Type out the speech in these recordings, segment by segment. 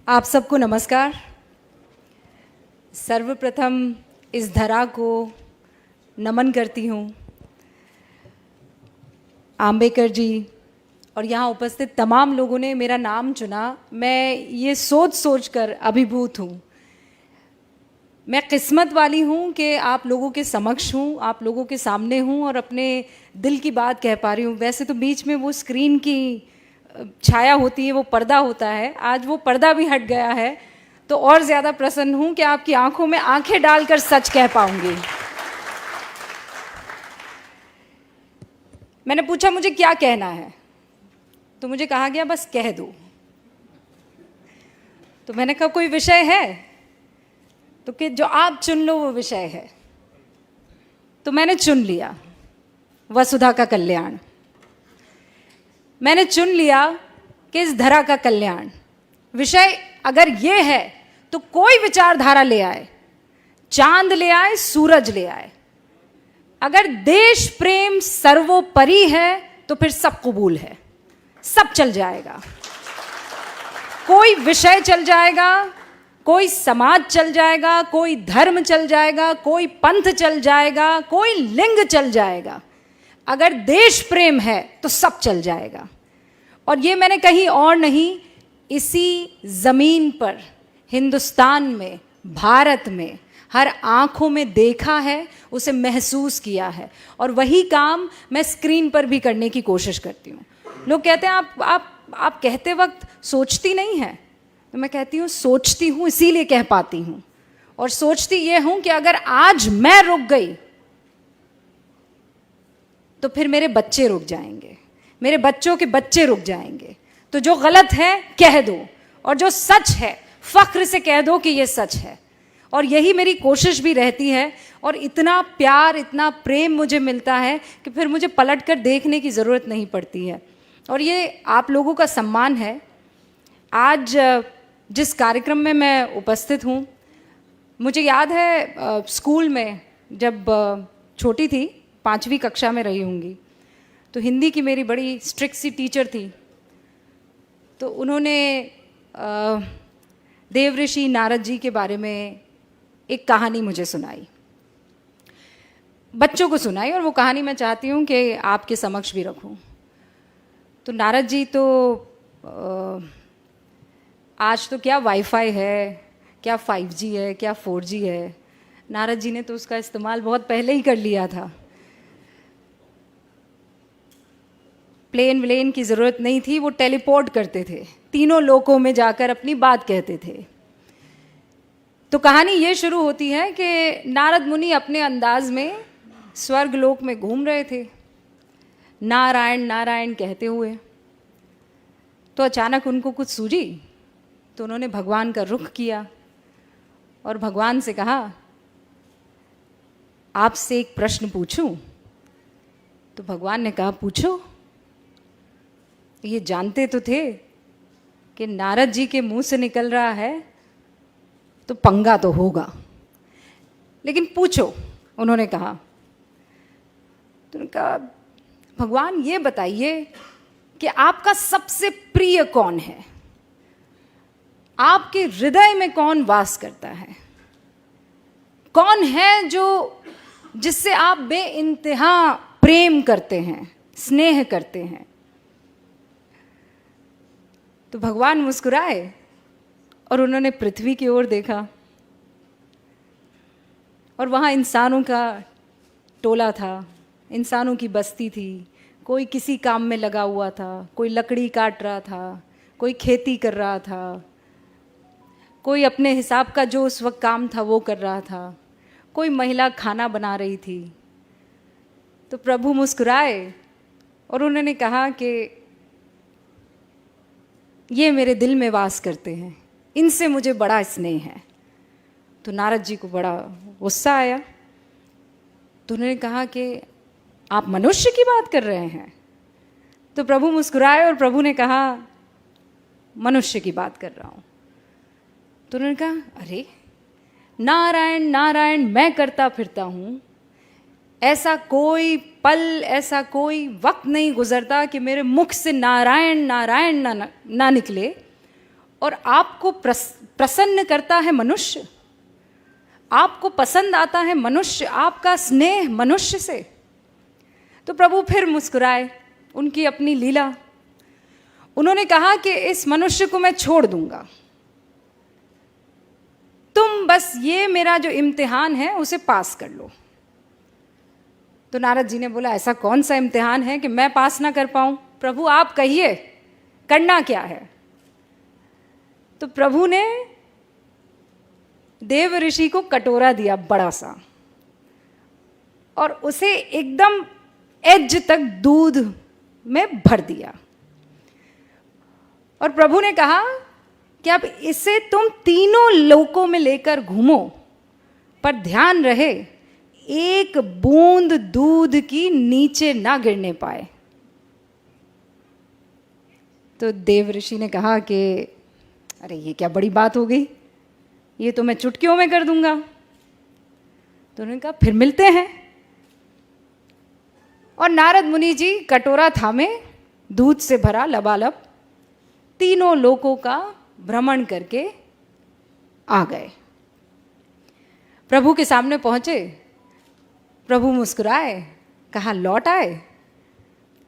आप सबको नमस्कार। सर्वप्रथम इस धरा को नमन करती हूँ। आम्बेडकर जी और यहाँ उपस्थित तमाम लोगों ने मेरा नाम चुना। मैं ये सोच सोच कर अभिभूत हूँ। मैं किस्मत वाली हूँ कि आप लोगों के समक्ष हूँ, आप लोगों के सामने हूँ और अपने दिल की बात कह पा रही हूँ। वैसे तो बीच में वो स्क्रीन की छाया होती है, वो पर्दा होता है, आज वो पर्दा भी हट गया है, तो और ज़्यादा प्रसन्न हूँ कि आपकी आंखों में आंखें डालकर सच कह पाऊंगी। मैंने पूछा मुझे क्या कहना है, तो मुझे कहा गया बस कह दो। तो मैंने कहा कोई विषय है, तो कि जो आप चुन लो वो विषय है। तो मैंने चुन लिया वसुधा का कल्याण। मैंने चुन लिया कि इस धरा का कल्याण विषय अगर ये है तो कोई विचारधारा ले आए, चांद ले आए, सूरज ले आए, अगर देश प्रेम सर्वोपरि है तो फिर सब कबूल है, सब चल जाएगा। कोई विषय चल जाएगा, कोई समाज चल जाएगा, कोई धर्म चल जाएगा, कोई पंथ चल जाएगा, कोई लिंग चल जाएगा। अगर देश प्रेम है तो सब चल जाएगा। और ये मैंने कहीं और नहीं, इसी ज़मीन पर, हिंदुस्तान में, भारत में हर आँखों में देखा है, उसे महसूस किया है। और वही काम मैं स्क्रीन पर भी करने की कोशिश करती हूँ। लोग कहते हैं आप कहते वक्त सोचती नहीं हैं, तो मैं कहती हूँ सोचती हूँ, इसीलिए कह पाती हूँ। और सोचती ये हूँ कि अगर आज मैं रुक गई तो फिर मेरे बच्चे रुक जाएंगे, मेरे बच्चों के बच्चे रुक जाएंगे। तो जो गलत है कह दो, और जो सच है फख्र से कह दो कि ये सच है। और यही मेरी कोशिश भी रहती है। और इतना प्यार, इतना प्रेम मुझे मिलता है कि फिर मुझे पलट कर देखने की ज़रूरत नहीं पड़ती है। और ये आप लोगों का सम्मान है। आज जिस कार्यक्रम में मैं उपस्थित हूँ, मुझे याद है स्कूल में जब छोटी थी, 5वीं कक्षा में रही होंगी, तो हिंदी की मेरी बड़ी स्ट्रिक्ट सी टीचर थी। तो उन्होंने देवऋषि नारद जी के बारे में एक कहानी मुझे सुनाई, बच्चों को सुनाई, और वो कहानी मैं चाहती हूँ कि आपके समक्ष भी रखूँ। तो नारद जी तो आज तो क्या वाईफाई है, क्या 5G है, क्या 4G है। नारद जी ने तो उसका इस्तेमाल बहुत पहले ही कर लिया था। प्लेन व्लेन की ज़रूरत नहीं थी, वो टेलीपोर्ट करते थे, तीनों लोकों में जाकर अपनी बात कहते थे। तो कहानी ये शुरू होती है कि नारद मुनि अपने अंदाज में स्वर्ग लोक में घूम रहे थे, नारायण नारायण कहते हुए। तो अचानक उनको कुछ सूझी, तो उन्होंने भगवान का रुख किया और भगवान से कहा, आपसे एक प्रश्न पूछूं? तो भगवान ने कहा पूछो। ये जानते तो थे कि नारद जी के मुंह से निकल रहा है तो पंगा तो होगा, लेकिन पूछो, उन्होंने कहा। तो उन्होंने कहा, भगवान ये बताइए कि आपका सबसे प्रिय कौन है, आपके हृदय में कौन वास करता है, कौन है जो जिससे आप बेइंतहा प्रेम करते हैं, स्नेह करते हैं। तो भगवान मुस्कुराए और उन्होंने पृथ्वी की ओर देखा, और वहाँ इंसानों का टोला था, इंसानों की बस्ती थी। कोई किसी काम में लगा हुआ था, कोई लकड़ी काट रहा था, कोई खेती कर रहा था, कोई अपने हिसाब का जो उस वक्त काम था वो कर रहा था, कोई महिला खाना बना रही थी। तो प्रभु मुस्कुराए और उन्होंने कहा कि ये मेरे दिल में वास करते हैं, इनसे मुझे बड़ा स्नेह है। तो नारद जी को बड़ा गुस्सा आया। तो उन्होंने कहा कि आप मनुष्य की बात कर रहे हैं? तो प्रभु मुस्कुराए और प्रभु ने कहा, मनुष्य की बात कर रहा हूँ। तो उन्होंने कहा, अरे नारायण नारायण मैं करता फिरता हूँ, ऐसा कोई पल, ऐसा कोई वक्त नहीं गुजरता कि मेरे मुख से नारायण नारायण ना निकले। और आपको प्रसन्न करता है मनुष्य, आपको पसंद आता है मनुष्य, आपका स्नेह मनुष्य से। तो प्रभु फिर मुस्कुराए, उनकी अपनी लीला। उन्होंने कहा कि इस मनुष्य को मैं छोड़ दूंगा, तुम बस ये मेरा जो इम्तिहान है उसे पास कर लो। तो नारद जी ने बोला, ऐसा कौन सा इम्तिहान है कि मैं पास ना कर पाऊं? प्रभु आप कहिए, करना क्या है? तो प्रभु ने देव ऋषि को कटोरा दिया बड़ा सा, और उसे एकदम एज तक दूध में भर दिया। और प्रभु ने कहा कि अब इसे तुम तीनों लोकों में लेकर घूमो, पर ध्यान रहे एक बूंद दूध की नीचे ना गिरने पाए। तो देव ऋषि ने कहा कि अरे ये क्या बड़ी बात हो गई, ये तो मैं चुटकियों में कर दूंगा। तो उन्होंने कहा फिर मिलते हैं। और नारद मुनि जी कटोरा थामे, दूध से भरा लबालब, तीनों लोकों का भ्रमण करके आ गए। प्रभु के सामने पहुंचे, प्रभु मुस्कुराए, कहा लौट आए?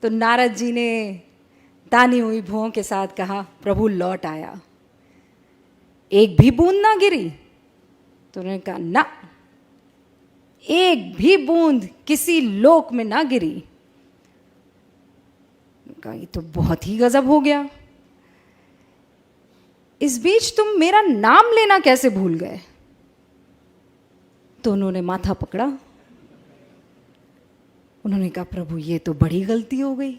तो नारद जी ने तानी हुई भुओं के साथ कहा, प्रभु लौट आया, एक भी बूंद ना गिरी? तो उन्होंने कहा ना, एक भी बूंद किसी लोक में ना गिरी। कहा ये तो बहुत ही गजब हो गया, इस बीच तुम मेरा नाम लेना कैसे भूल गए? तो उन्होंने माथा पकड़ा, उन्होंने कहा प्रभु ये तो बड़ी गलती हो गई,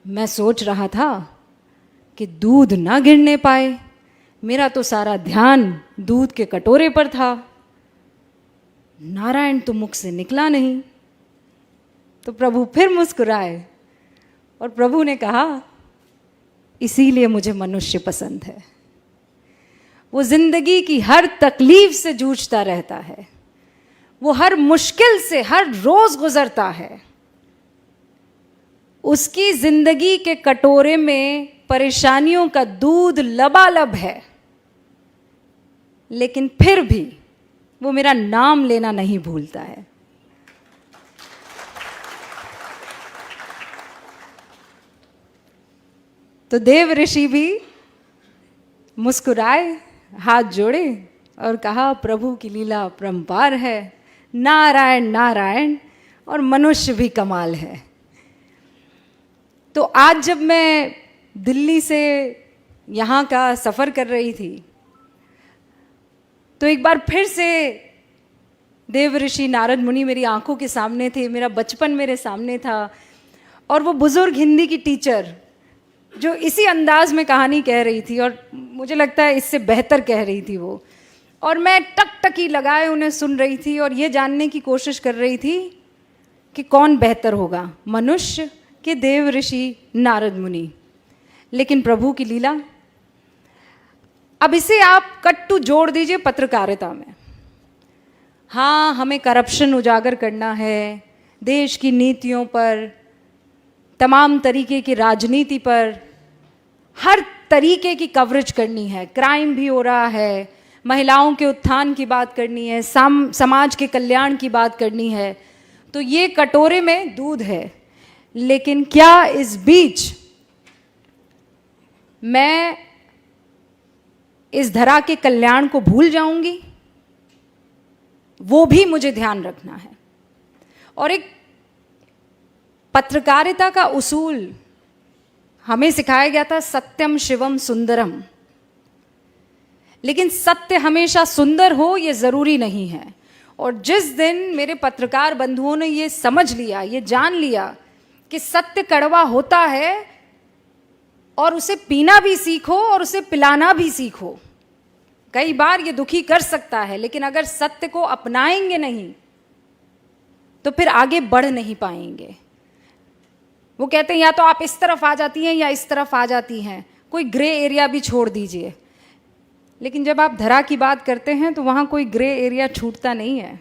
मैं सोच रहा था कि दूध ना गिरने पाए, मेरा तो सारा ध्यान दूध के कटोरे पर था, नारायण तो मुख से निकला नहीं। तो प्रभु फिर मुस्कुराए और प्रभु ने कहा इसीलिए मुझे मनुष्य पसंद है। वो जिंदगी की हर तकलीफ से जूझता रहता है, वो हर मुश्किल से हर रोज गुजरता है, उसकी जिंदगी के कटोरे में परेशानियों का दूध लबालब है, लेकिन फिर भी वो मेरा नाम लेना नहीं भूलता है। तो देव ऋषि भी मुस्कुराए, हाथ जोड़े और कहा प्रभु की लीला परंपार है, नारायण नारायण, और मनुष्य भी कमाल है। तो आज जब मैं दिल्ली से यहाँ का सफ़र कर रही थी, तो एक बार फिर से देव ऋषि नारद मुनि मेरी आंखों के सामने थे, मेरा बचपन मेरे सामने था, और वो बुज़ुर्ग हिंदी की टीचर जो इसी अंदाज में कहानी कह रही थी, और मुझे लगता है इससे बेहतर कह रही थी वो, और मैं टकटकी लगाए उन्हें सुन रही थी और ये जानने की कोशिश कर रही थी कि कौन बेहतर होगा, मनुष्य कि देव ऋषि नारद मुनि। लेकिन प्रभु की लीला। अब इसे आप कट्टू जोड़ दीजिए पत्रकारिता में। हाँ, हमें करप्शन उजागर करना है, देश की नीतियों पर, तमाम तरीके की राजनीति पर, हर तरीके की कवरेज करनी है, क्राइम भी हो रहा है, महिलाओं के उत्थान की बात करनी है, समाज के कल्याण की बात करनी है। तो ये कटोरे में दूध है, लेकिन क्या इस बीच मैं इस धरा के कल्याण को भूल जाऊंगी? वो भी मुझे ध्यान रखना है। और एक पत्रकारिता का उसूल हमें सिखाया गया था, सत्यम शिवम सुंदरम। लेकिन सत्य हमेशा सुंदर हो ये ज़रूरी नहीं है। और जिस दिन मेरे पत्रकार बंधुओं ने ये समझ लिया, ये जान लिया कि सत्य कड़वा होता है और उसे पीना भी सीखो और उसे पिलाना भी सीखो। कई बार ये दुखी कर सकता है, लेकिन अगर सत्य को अपनाएंगे नहीं तो फिर आगे बढ़ नहीं पाएंगे। वो कहते हैं या तो आप इस तरफ आ जाती हैं या इस तरफ आ जाती हैं, कोई ग्रे एरिया भी छोड़ दीजिए। लेकिन जब आप धरा की बात करते हैं तो वहाँ कोई ग्रे एरिया छूटता नहीं है,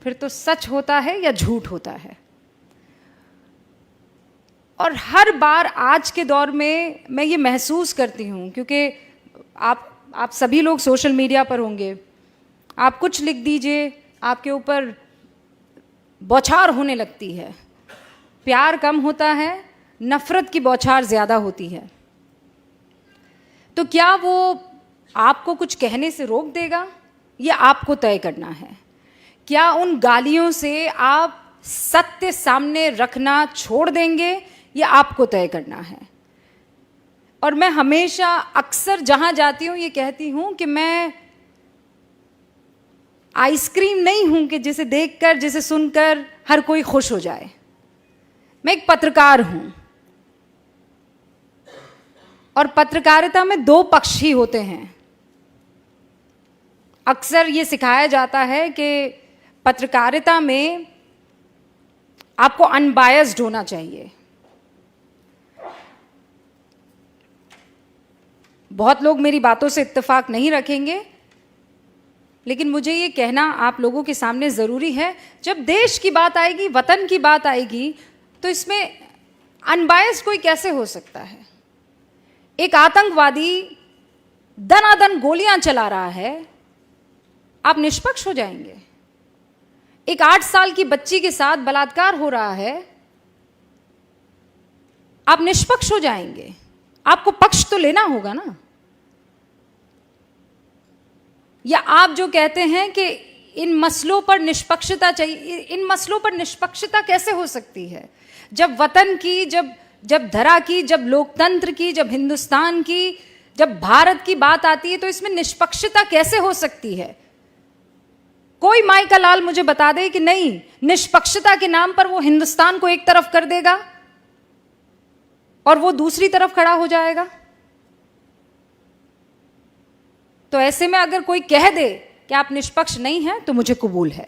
फिर तो सच होता है या झूठ होता है। और हर बार आज के दौर में मैं ये महसूस करती हूँ, क्योंकि आप सभी लोग सोशल मीडिया पर होंगे, आप कुछ लिख दीजिए, आपके ऊपर बौछार होने लगती है। प्यार कम होता है, नफ़रत की बौछार ज़्यादा होती है। तो क्या वो आपको कुछ कहने से रोक देगा? ये आपको तय करना है। क्या उन गालियों से आप सत्य सामने रखना छोड़ देंगे? ये आपको तय करना है। और मैं हमेशा अक्सर जहाँ जाती हूँ ये कहती हूँ कि मैं आइसक्रीम नहीं हूँ कि जिसे देखकर, जिसे सुनकर हर कोई खुश हो जाए। मैं एक पत्रकार हूँ और पत्रकारिता में दो पक्ष ही होते हैं। अक्सर ये सिखाया जाता है कि पत्रकारिता में आपको अनबायस्ड होना चाहिए। बहुत लोग मेरी बातों से इत्तेफाक नहीं रखेंगे, लेकिन मुझे ये कहना आप लोगों के सामने ज़रूरी है। जब देश की बात आएगी, वतन की बात आएगी, तो इसमें अनबायस्ड कोई कैसे हो सकता है? एक आतंकवादी दनादन गोलियां चला रहा है, आप निष्पक्ष हो जाएंगे? एक 8 साल की बच्ची के साथ बलात्कार हो रहा है, आप निष्पक्ष हो जाएंगे? आपको पक्ष तो लेना होगा ना। या आप जो कहते हैं कि इन मसलों पर निष्पक्षता चाहिए, इन मसलों पर निष्पक्षता कैसे हो सकती है? जब वतन की, जब धरा की, जब लोकतंत्र की, जब हिंदुस्तान की, जब भारत की बात आती है, तो इसमें निष्पक्षता कैसे हो सकती है? कोई माई का लाल मुझे बता दे कि नहीं, निष्पक्षता के नाम पर वो हिंदुस्तान को एक तरफ कर देगा और वो दूसरी तरफ खड़ा हो जाएगा। तो ऐसे में अगर कोई कह दे कि आप निष्पक्ष नहीं हैं, तो मुझे कबूल है।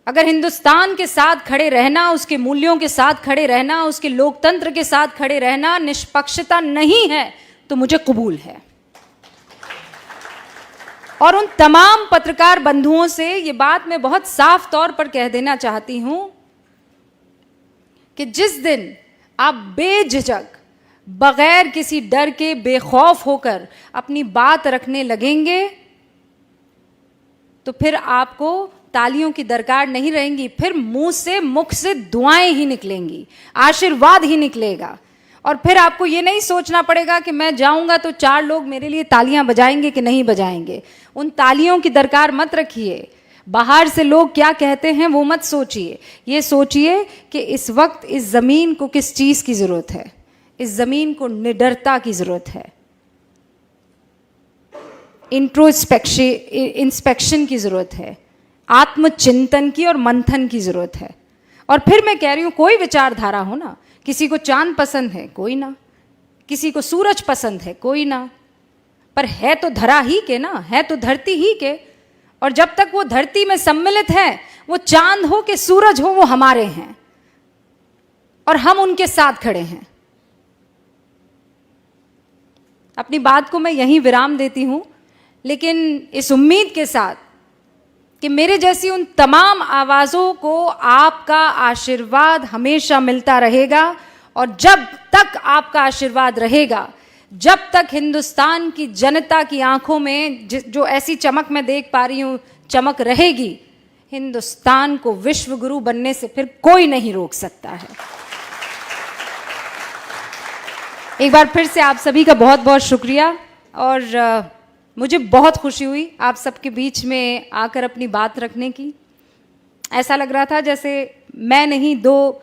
अगर हिंदुस्तान के साथ खड़े रहना, उसके मूल्यों के साथ खड़े रहना, उसके लोकतंत्र के साथ खड़े रहना निष्पक्षता नहीं है, तो मुझे कबूल है। और उन तमाम पत्रकार बंधुओं से ये बात मैं बहुत साफ तौर पर कह देना चाहती हूं कि जिस दिन आप बेझिझक, बगैर किसी डर के, बेखौफ होकर अपनी बात रखने लगेंगे, तो फिर आपको तालियों की दरकार नहीं रहेंगी। फिर मुख से दुआएं ही निकलेंगी, आशीर्वाद ही निकलेगा। और फिर आपको ये नहीं सोचना पड़ेगा कि मैं जाऊंगा तो 4 लोग मेरे लिए तालियां बजाएंगे कि नहीं बजाएंगे। उन तालियों की दरकार मत रखिए। बाहर से लोग क्या कहते हैं वो मत सोचिए। ये सोचिए कि इस वक्त इस ज़मीन को किस चीज़ की ज़रूरत है। इस ज़मीन को निडरता की ज़रूरत है, इंस्पेक्शन की ज़रूरत है, आत्मचिंतन की और मंथन की ज़रूरत है। और फिर मैं कह रही हूँ, कोई विचारधारा हो ना, किसी को चांद पसंद है, कोई ना, किसी को सूरज पसंद है, कोई ना, पर है तो धरा ही के ना, है तो धरती ही के। और जब तक वो धरती में सम्मिलित है, वो चांद हो कि सूरज हो, वो हमारे हैं और हम उनके साथ खड़े हैं। अपनी बात को मैं यहीं विराम देती हूं, लेकिन इस उम्मीद के साथ कि मेरे जैसी उन तमाम आवाज़ों को आपका आशीर्वाद हमेशा मिलता रहेगा। और जब तक आपका आशीर्वाद रहेगा, जब तक हिंदुस्तान की जनता की आंखों में जो ऐसी चमक मैं देख पा रही हूँ, चमक रहेगी, हिंदुस्तान को विश्व गुरु बनने से फिर कोई नहीं रोक सकता है। एक बार फिर से आप सभी का बहुत बहुत शुक्रिया। और मुझे बहुत खुशी हुई आप सबके बीच में आकर अपनी बात रखने की। ऐसा लग रहा था जैसे मैं नहीं, दो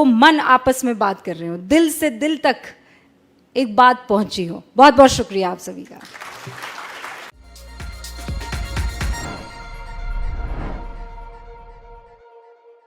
मन आपस में बात कर रहे हो, दिल से दिल तक एक बात पहुंची हो। बहुत बहुत शुक्रिया आप सभी का।